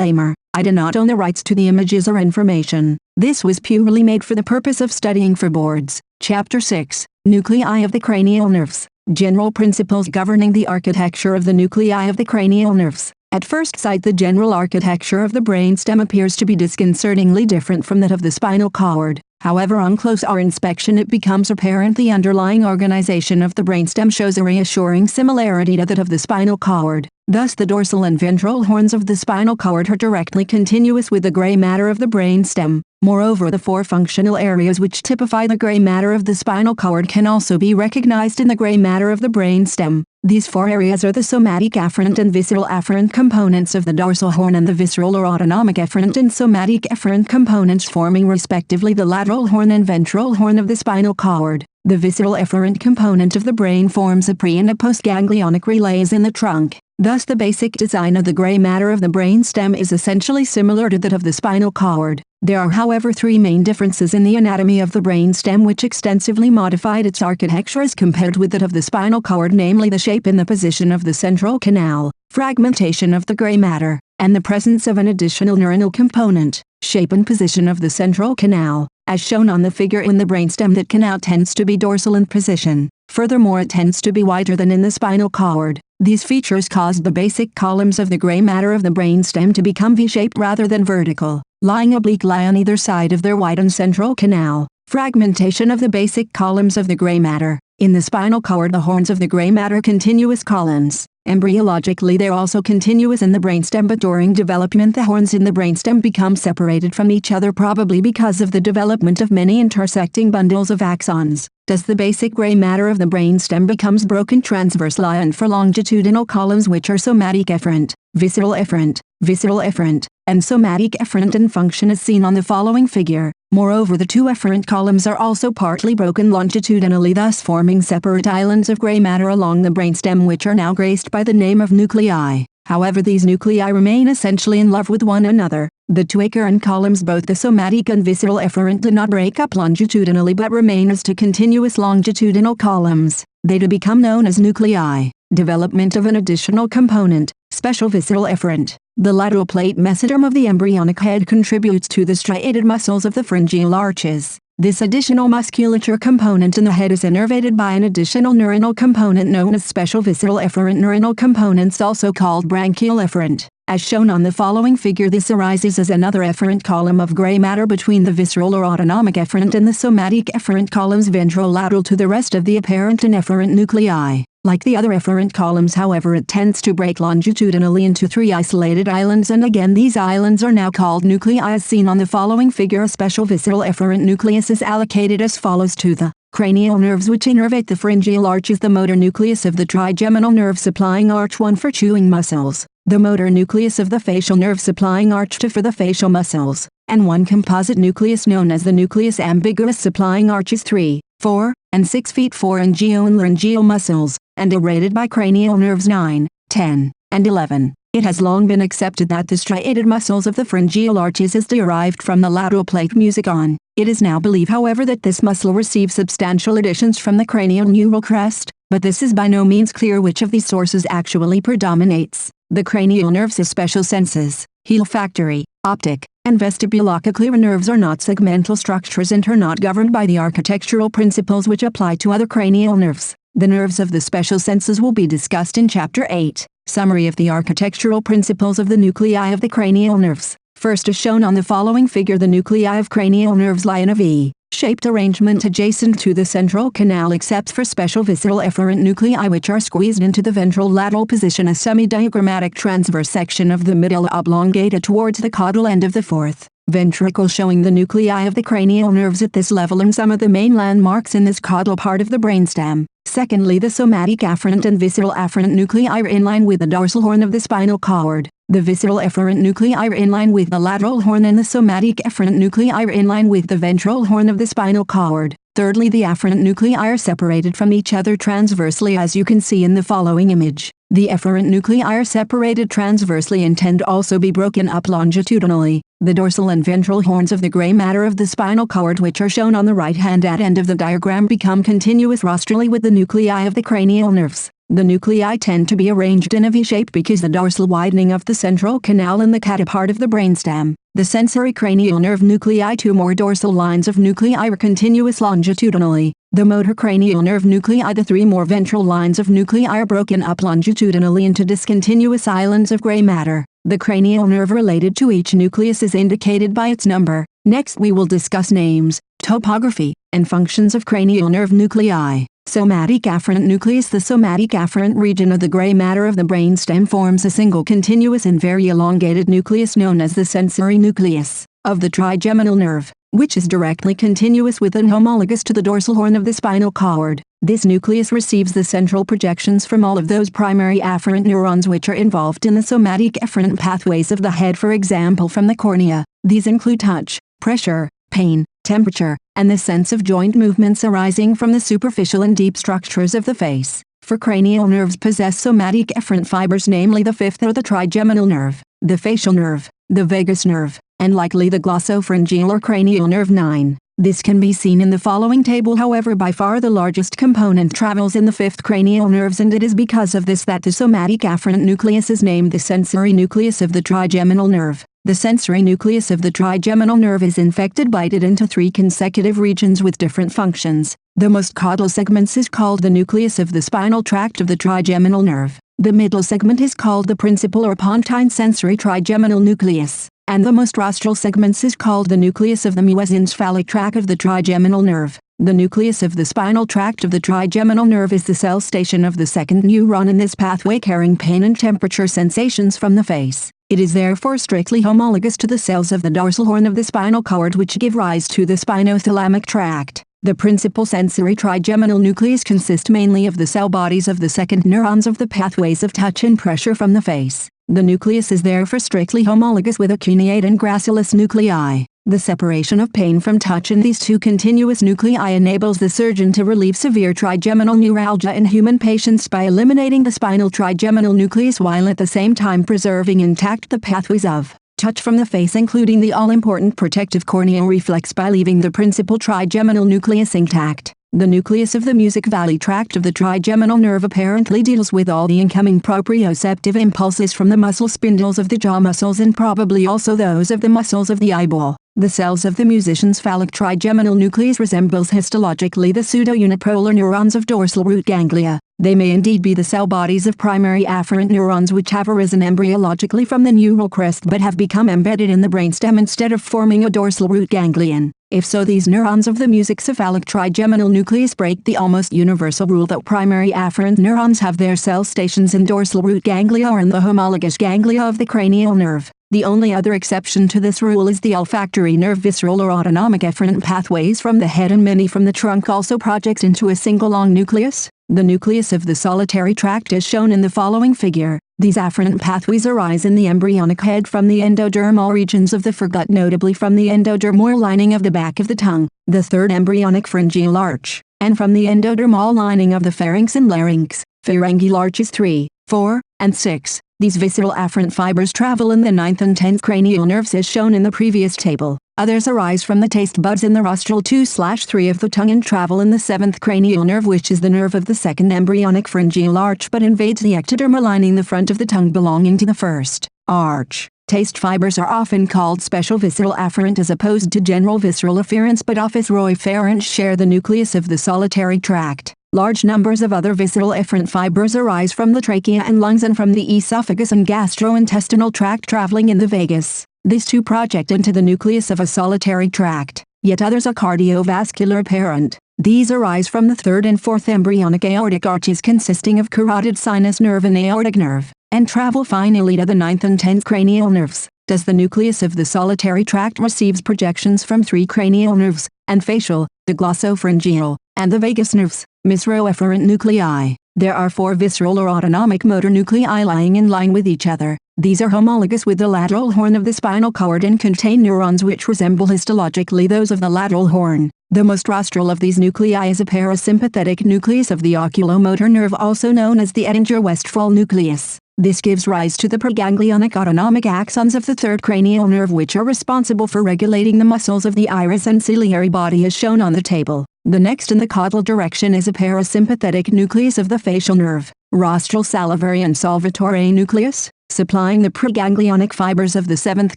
Disclaimer: I do not own the rights to the images or information. This was purely made for the purpose of studying for boards. Chapter 6: Nuclei of the cranial nerves. General principles governing the architecture of the nuclei of the cranial nerves. At first sight, the general architecture of the brainstem appears to be disconcertingly different from that of the spinal cord. However, on closer inspection it becomes apparent the underlying organization of the brainstem shows a reassuring similarity to that of the spinal cord. Thus the dorsal and ventral horns of the spinal cord are directly continuous with the gray matter of the brainstem. Moreover, the four functional areas which typify the gray matter of the spinal cord can also be recognized in the gray matter of the brainstem. These four areas are the somatic afferent and visceral afferent components of the dorsal horn and the visceral or autonomic efferent and somatic efferent components forming respectively the lateral horn and ventral horn of the spinal cord. The visceral efferent component of the brain forms a pre- and a postganglionic relays in the trunk. Thus the basic design of the gray matter of the brainstem is essentially similar to that of the spinal cord. There are however three main differences in the anatomy of the brainstem which extensively modified its architecture as compared with that of the spinal cord, namely the shape and the position of the central canal, fragmentation of the gray matter, and the presence of an additional neuronal component. Shape and position of the central canal. As shown on the figure in the brainstem, that canal tends to be dorsal in position. Furthermore, it tends to be wider than in the spinal cord. These features caused the basic columns of the gray matter of the brainstem to become V-shaped rather than vertical, lying obliquely on either side of their widened central canal. Fragmentation of the basic columns of the gray matter. In the spinal cord, the horns of the gray matter continuous columns. Embryologically they are also continuous in the brainstem, but during development the horns in the brainstem become separated from each other, probably because of the development of many intersecting bundles of axons. Thus the basic gray matter of the brainstem becomes broken transversely and for longitudinal columns which are somatic efferent, visceral efferent, and somatic efferent in function as seen on the following figure. Moreover, the two efferent columns are also partly broken longitudinally, thus forming separate islands of gray matter along the brainstem which are now graced by the name of nuclei. However, these nuclei remain essentially in love with one another. The two acorn columns, both the somatic and visceral efferent, do not break up longitudinally but remain as two continuous longitudinal columns. They do become known as nuclei. Development of an additional component, special visceral efferent. The lateral plate mesoderm of the embryonic head contributes to the striated muscles of the pharyngeal arches. This additional musculature component in the head is innervated by an additional neuronal component known as special visceral efferent neuronal components, also called branchial efferent. As shown on the following figure, this arises as another efferent column of gray matter between the visceral or autonomic efferent and the somatic efferent columns ventrolateral to the rest of the apparent and efferent nuclei. Like the other efferent columns, however, it tends to break longitudinally into three isolated islands, and again these islands are now called nuclei as seen on the following figure. A special visceral efferent nucleus is allocated as follows to the cranial nerves which innervate the pharyngeal arch is the motor nucleus of the trigeminal nerve supplying arch 1 for chewing muscles, the motor nucleus of the facial nerve supplying arch 2 for the facial muscles, and one composite nucleus known as the nucleus ambiguus supplying arches 3, 4, and 6 feet for angio and laryngeal muscles, and irradiated by cranial nerves 9, 10, and 11. It has long been accepted that the striated muscles of the pharyngeal arches is derived from the lateral plate musicon. It is now believed, however, that this muscle receives substantial additions from the cranial neural crest, but this is by no means clear which of these sources actually predominates. The cranial nerves have special senses. Olfactory, optic, and vestibulocochlear nerves are not segmental structures and are not governed by the architectural principles which apply to other cranial nerves. The nerves of the special senses will be discussed in Chapter 8. Summary of the architectural principles of the nuclei of the cranial nerves. First, as shown on the following figure, the nuclei of cranial nerves lie in a V-shaped arrangement adjacent to the central canal, except for special visceral efferent nuclei which are squeezed into the ventrolateral position. A semi-diagrammatic transverse section of the medulla oblongata towards the caudal end of the fourth ventricle showing the nuclei of the cranial nerves at this level and some of the main landmarks in this caudal part of the brainstem. Secondly, the somatic afferent and visceral afferent nuclei are in line with the dorsal horn of the spinal cord. The visceral efferent nuclei are in line with the lateral horn, and the somatic efferent nuclei are in line with the ventral horn of the spinal cord. Thirdly, the afferent nuclei are separated from each other transversely as you can see in the following image. The efferent nuclei are separated transversely and tend to also be broken up longitudinally. The dorsal and ventral horns of the gray matter of the spinal cord, which are shown on the right-hand end of the diagram, become continuous rostrally with the nuclei of the cranial nerves. The nuclei tend to be arranged in a V shape because the dorsal widening of the central canal in the catapart of the brainstem, the sensory cranial nerve nuclei. Two more dorsal lines of nuclei are continuous longitudinally. The motor cranial nerve nuclei. The three more ventral lines of nuclei are broken up longitudinally into discontinuous islands of gray matter. The cranial nerve related to each nucleus is indicated by its number. Next we will discuss names, topography, and functions of cranial nerve nuclei. Somatic afferent nucleus. The somatic afferent region of the gray matter of the brainstem forms a single continuous and very elongated nucleus known as the sensory nucleus of the trigeminal nerve, which is directly continuous with and homologous to the dorsal horn of the spinal cord. This nucleus receives the central projections from all of those primary afferent neurons which are involved in the somatic afferent pathways of the head, for example from the cornea. These include touch, pressure, pain, temperature, and the sense of joint movements arising from the superficial and deep structures of the face. For cranial nerves possess somatic efferent fibers, namely the fifth or the trigeminal nerve, the facial nerve, the vagus nerve, and likely the glossopharyngeal or cranial nerve 9. This can be seen in the following table. However, by far the largest component travels in the fifth cranial nerves, and it is because of this that the somatic afferent nucleus is named the sensory nucleus of the trigeminal nerve. The sensory nucleus of the trigeminal nerve is divided into three consecutive regions with different functions. The most caudal segment is called the nucleus of the spinal tract of the trigeminal nerve. The middle segment is called the principal or pontine sensory trigeminal nucleus, and the most rostral segment is called the nucleus of the mesencephalic tract of the trigeminal nerve. The nucleus of the spinal tract of the trigeminal nerve is the cell station of the second neuron in this pathway, carrying pain and temperature sensations from the face. It is therefore strictly homologous to the cells of the dorsal horn of the spinal cord, which give rise to the spinothalamic tract. The principal sensory trigeminal nucleus consists mainly of the cell bodies of the second neurons of the pathways of touch and pressure from the face. The nucleus is therefore strictly homologous with acuneate and gracilis nuclei. The separation of pain from touch in these two continuous nuclei enables the surgeon to relieve severe trigeminal neuralgia in human patients by eliminating the spinal trigeminal nucleus while at the same time preserving intact the pathways of touch from the face, including the all-important protective corneal reflex, by leaving the principal trigeminal nucleus intact. The nucleus of the music valley tract of the trigeminal nerve apparently deals with all the incoming proprioceptive impulses from the muscle spindles of the jaw muscles and probably also those of the muscles of the eyeball. The cells of the musician's phallic trigeminal nucleus resembles histologically the pseudo-unipolar neurons of dorsal root ganglia. They may indeed be the cell bodies of primary afferent neurons which have arisen embryologically from the neural crest but have become embedded in the brainstem instead of forming a dorsal root ganglion. If so, these neurons of the musicocephalic trigeminal nucleus break the almost universal rule that primary afferent neurons have their cell stations in dorsal root ganglia or in the homologous ganglia of the cranial nerve. The only other exception to this rule is the olfactory nerve visceral or autonomic efferent pathways from the head and many from the trunk also project into a single long nucleus. The nucleus of the solitary tract is shown in the following figure. These afferent pathways arise in the embryonic head from the endodermal regions of the foregut, notably from the endodermal lining of the back of the tongue, the third embryonic pharyngeal arch, and from the endodermal lining of the pharynx and larynx, pharyngeal arches 3, 4, and 6. These visceral afferent fibers travel in the 9th and 10th cranial nerves as shown in the previous table. Others arise from the taste buds in the rostral 2/3 of the tongue and travel in the 7th cranial nerve, which is the nerve of the second embryonic pharyngeal arch but invades the ectodermal lining, the front of the tongue belonging to the first arch. Taste fibers are often called special visceral afferent as opposed to general visceral afferents, but officeroy-afferents share the nucleus of the solitary tract. Large numbers of other visceral efferent fibers arise from the trachea and lungs and from the esophagus and gastrointestinal tract traveling in the vagus. These two project into the nucleus of a solitary tract. Yet others are cardiovascular apparent. These arise from the 3rd and 4th embryonic aortic arches consisting of carotid sinus nerve and aortic nerve, and travel finally to the 9th and 10th cranial nerves. Thus the nucleus of the solitary tract receives projections from 3 cranial nerves, and facial, the glossopharyngeal, and the vagus nerves, mesroefferent nuclei. There are 4 visceral or autonomic motor nuclei lying in line with each other. These are homologous with the lateral horn of the spinal cord and contain neurons which resemble histologically those of the lateral horn. The most rostral of these nuclei is a parasympathetic nucleus of the oculomotor nerve, also known as the Ettinger-Westphal nucleus. This gives rise to the preganglionic autonomic axons of the 3rd cranial nerve, which are responsible for regulating the muscles of the iris and ciliary body as shown on the table. The next in the caudal direction is a parasympathetic nucleus of the facial nerve. rostral salivary and salvatore nucleus, supplying the preganglionic fibers of the 7th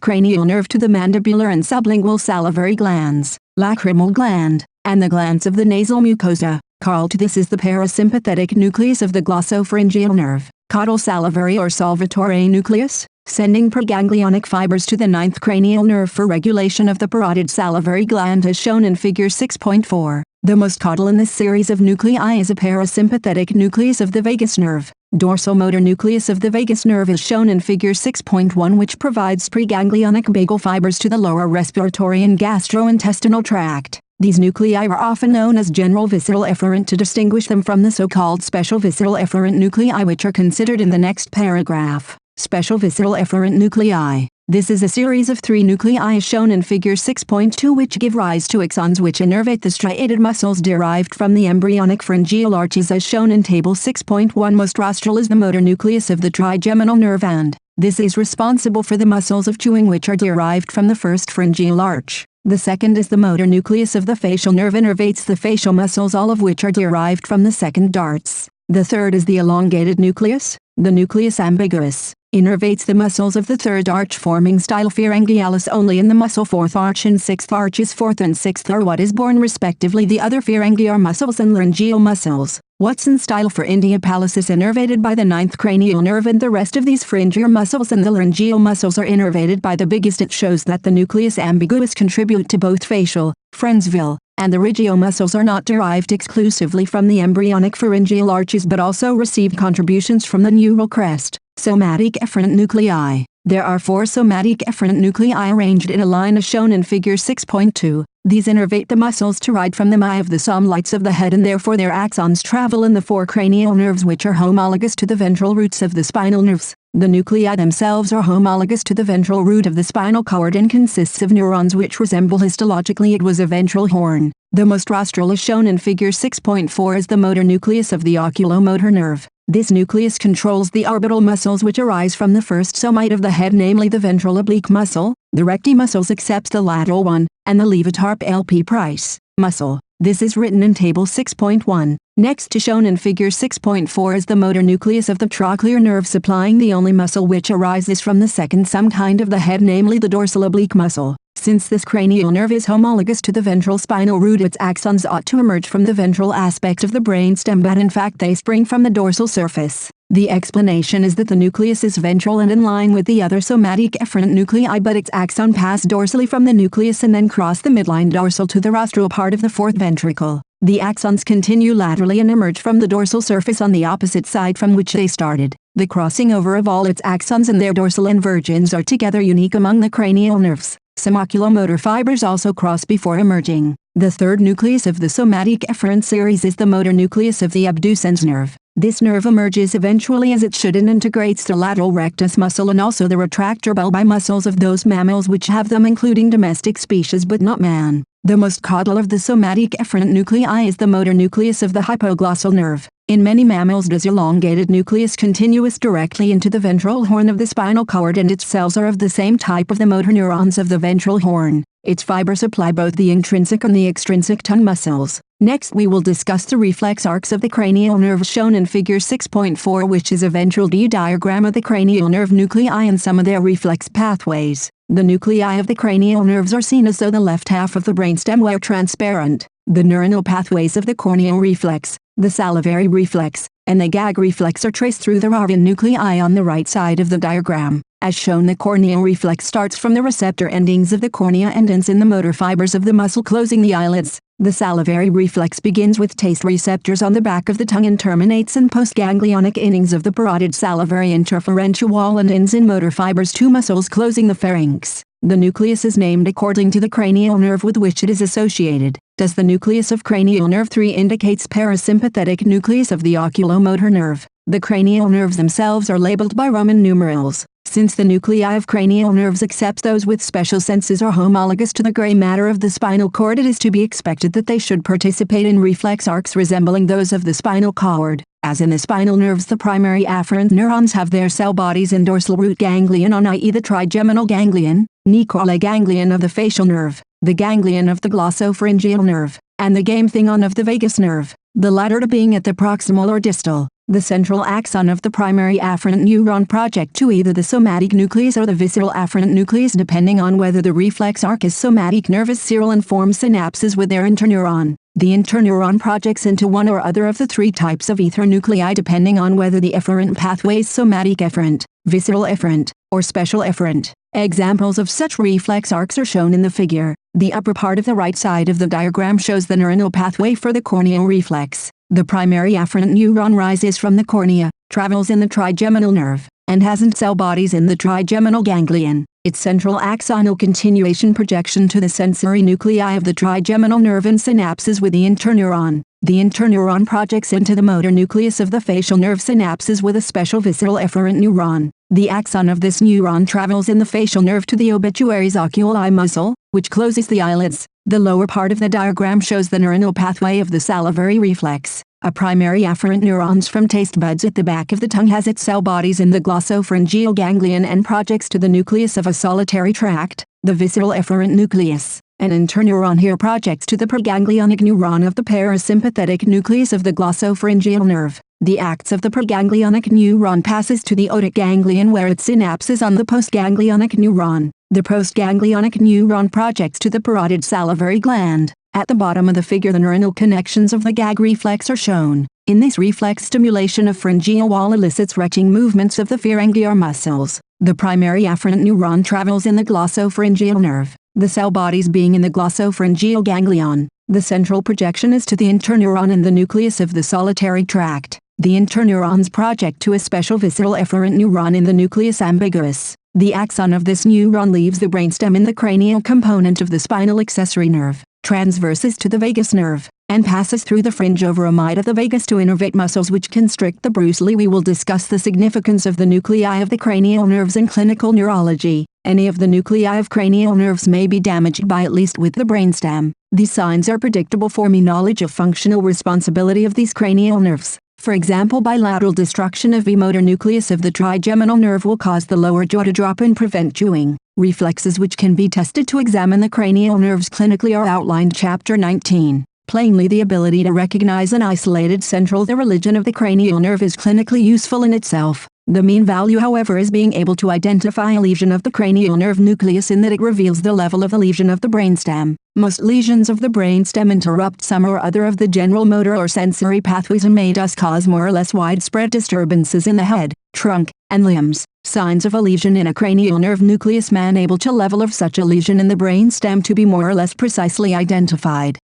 cranial nerve to the mandibular and sublingual salivary glands, lacrimal gland, and the glands of the nasal mucosa. Called this is the parasympathetic nucleus of the glossopharyngeal nerve, caudal salivary or salvatore nucleus, sending preganglionic fibers to the 9th cranial nerve for regulation of the parotid salivary gland as shown in figure 6.4. The most caudal in this series of nuclei is a parasympathetic nucleus of the vagus nerve. Dorsal motor nucleus of the vagus nerve is shown in figure 6.1, which provides preganglionic vagal fibers to the lower respiratory and gastrointestinal tract. These nuclei are often known as general visceral efferent to distinguish them from the so-called special visceral efferent nuclei, which are considered in the next paragraph. Special visceral efferent nuclei. This is a series of 3 nuclei as shown in figure 6.2, which give rise to axons which innervate the striated muscles derived from the embryonic pharyngeal arches as shown in table 6.1. Most rostral is the motor nucleus of the trigeminal nerve, and this is responsible for the muscles of chewing which are derived from the first pharyngeal arch. The second is the motor nucleus of the facial nerve, innervates the facial muscles, all of which are derived from the second darts. The third is the elongated nucleus, the nucleus ambiguus, innervates the muscles of the third arch, forming style pharyngealis only in the muscle. Fourth arch and sixth arches. Fourth and sixth are what is born respectively. The other pharyngeal muscles and laryngeal muscles. Watson style for India Pallis is innervated by the 9th cranial nerve, and the rest of these pharyngeal muscles and the laryngeal muscles are innervated by the biggest. It shows that the nucleus ambiguus contribute to both facial, Frensville, and the rhigio muscles are not derived exclusively from the embryonic pharyngeal arches but also receive contributions from the neural crest. Somatic efferent nuclei. There are 4 somatic efferent nuclei arranged in a line as shown in figure 6.2. These innervate the muscles to ride from the eye of the somlights of the head, and therefore their axons travel in the 4 cranial nerves, which are homologous to the ventral roots of the spinal nerves. The nuclei themselves are homologous to the ventral root of the spinal cord and consists of neurons which resemble histologically. It was a ventral horn. The most rostral is shown in figure 6.4 as the motor nucleus of the oculomotor nerve. This nucleus controls the orbital muscles which arise from the first somite of the head, namely the ventral oblique muscle, the recti muscles except the lateral one, and the levotarp LP Price muscle. This is written in table 6.1. Next to shown in figure 6.4 is the motor nucleus of the trochlear nerve, supplying the only muscle which arises from the second some kind of the head, namely the dorsal oblique muscle. Since this cranial nerve is homologous to the ventral spinal root, its axons ought to emerge from the ventral aspect of the brainstem, but in fact they spring from the dorsal surface. The explanation is that the nucleus is ventral and in line with the other somatic efferent nuclei, but its axon pass dorsally from the nucleus and then cross the midline dorsal to the rostral part of the 4th ventricle. The axons continue laterally and emerge from the dorsal surface on the opposite side from which they started. The crossing over of all its axons and their dorsal inversions are together unique among the cranial nerves. Some oculomotor fibers also cross before emerging. The 3rd nucleus of the somatic efferent series is the motor nucleus of the abducens nerve. This nerve emerges eventually as it should and integrates the lateral rectus muscle and also the retractor bulbi muscles of those mammals which have them, including domestic species but not man. The most caudal of the somatic efferent nuclei is the motor nucleus of the hypoglossal nerve. In many mammals this elongated nucleus continuous directly into the ventral horn of the spinal cord, and its cells are of the same type of the motor neurons of the ventral horn. Its fibers supply both the intrinsic and the extrinsic tongue muscles. Next we will discuss the reflex arcs of the cranial nerve shown in figure 6.4, which is a ventral D diagram of the cranial nerve nuclei and some of their reflex pathways. The nuclei of the cranial nerves are seen as though the left half of the brainstem were transparent. The neuronal pathways of the corneal reflex, the salivary reflex, and the gag reflex are traced through the Ravian nuclei on the right side of the diagram. As shown, the corneal reflex starts from the receptor endings of the cornea and ends in the motor fibers of the muscle closing the eyelids. The salivary reflex begins with taste receptors on the back of the tongue and terminates in postganglionic innings of the parotid salivary interferential wall and ends in motor fibers to muscles closing the pharynx. The nucleus is named according to the cranial nerve with which it is associated. Does the nucleus of cranial nerve 3 indicates parasympathetic nucleus of the oculomotor nerve. The cranial nerves themselves are labeled by Roman numerals. Since the nuclei of cranial nerves, except those with special senses, are homologous to the gray matter of the spinal cord, it is to be expected that they should participate in reflex arcs resembling those of the spinal cord. As in the spinal nerves, the primary afferent neurons have their cell bodies in dorsal root ganglion on, i.e. the trigeminal ganglion, Nicola ganglion of the facial nerve, the ganglion of the glossopharyngeal nerve, and the game thing on of the vagus nerve, the latter being at the proximal or distal, The central axon of the primary afferent neuron project to either the somatic nucleus or the visceral afferent nucleus depending on whether the reflex arc is somatic nervous serial and forms synapses with their interneuron. The interneuron projects into one or other of the three types of ether nuclei depending on whether the efferent pathway is somatic efferent, visceral efferent, or special efferent. Examples of such reflex arcs are shown in the figure. The upper part of the right side of the diagram shows the neuronal pathway for the corneal reflex. The primary afferent neuron rises from the cornea, travels in the trigeminal nerve, and hasn't cell bodies in the trigeminal ganglion. Its central axonal continuation projection to the sensory nuclei of the trigeminal nerve and synapses with the interneuron. The interneuron projects into the motor nucleus of the facial nerve synapses with a special visceral efferent neuron. The axon of this neuron travels in the facial nerve to the obituaries oculi muscle, which closes the eyelids. The lower part of the diagram shows the neuronal pathway of the salivary reflex. A primary afferent neurons from taste buds at the back of the tongue has its cell bodies in the glossopharyngeal ganglion and projects to the nucleus of a solitary tract, the visceral efferent nucleus. An interneuron here projects to the preganglionic neuron of the parasympathetic nucleus of the glossopharyngeal nerve. The acts of the preganglionic neuron passes to the otic ganglion where it synapses on the postganglionic neuron. The postganglionic neuron projects to the parotid salivary gland. At the bottom of the figure the neuronal connections of the gag reflex are shown. In this reflex stimulation of pharyngeal wall elicits retching movements of the pharyngeal muscles. The primary afferent neuron travels in the glossopharyngeal nerve, the cell bodies being in the glossopharyngeal ganglion. The central projection is to the interneuron in the nucleus of the solitary tract. The interneurons project to a special visceral efferent neuron in the nucleus ambiguous. The axon of this neuron leaves the brainstem in the cranial component of the spinal accessory nerve, transverses to the vagus nerve, and passes through the fringe over of the vagus to innervate muscles which constrict the Bruce Lee. We will discuss the significance of the nuclei of the cranial nerves in clinical neurology. Any of the nuclei of cranial nerves may be damaged by at least with the brainstem. These signs are predictable for me knowledge of functional responsibility of these cranial nerves. For example, bilateral destruction of the motor nucleus of the trigeminal nerve will cause the lower jaw to drop and prevent chewing. Reflexes which can be tested to examine the cranial nerves clinically are outlined Chapter 19. Plainly, the ability to recognize an isolated central the religion of the cranial nerve is clinically useful in itself. The mean value, however, is being able to identify a lesion of the cranial nerve nucleus in that it reveals the level of the lesion of the brainstem. Most lesions of the brainstem interrupt some or other of the general motor or sensory pathways and may thus cause more or less widespread disturbances in the head, trunk, and limbs. Signs of a lesion in a cranial nerve nucleus may enable the level of such a lesion in the brainstem to be more or less precisely identified.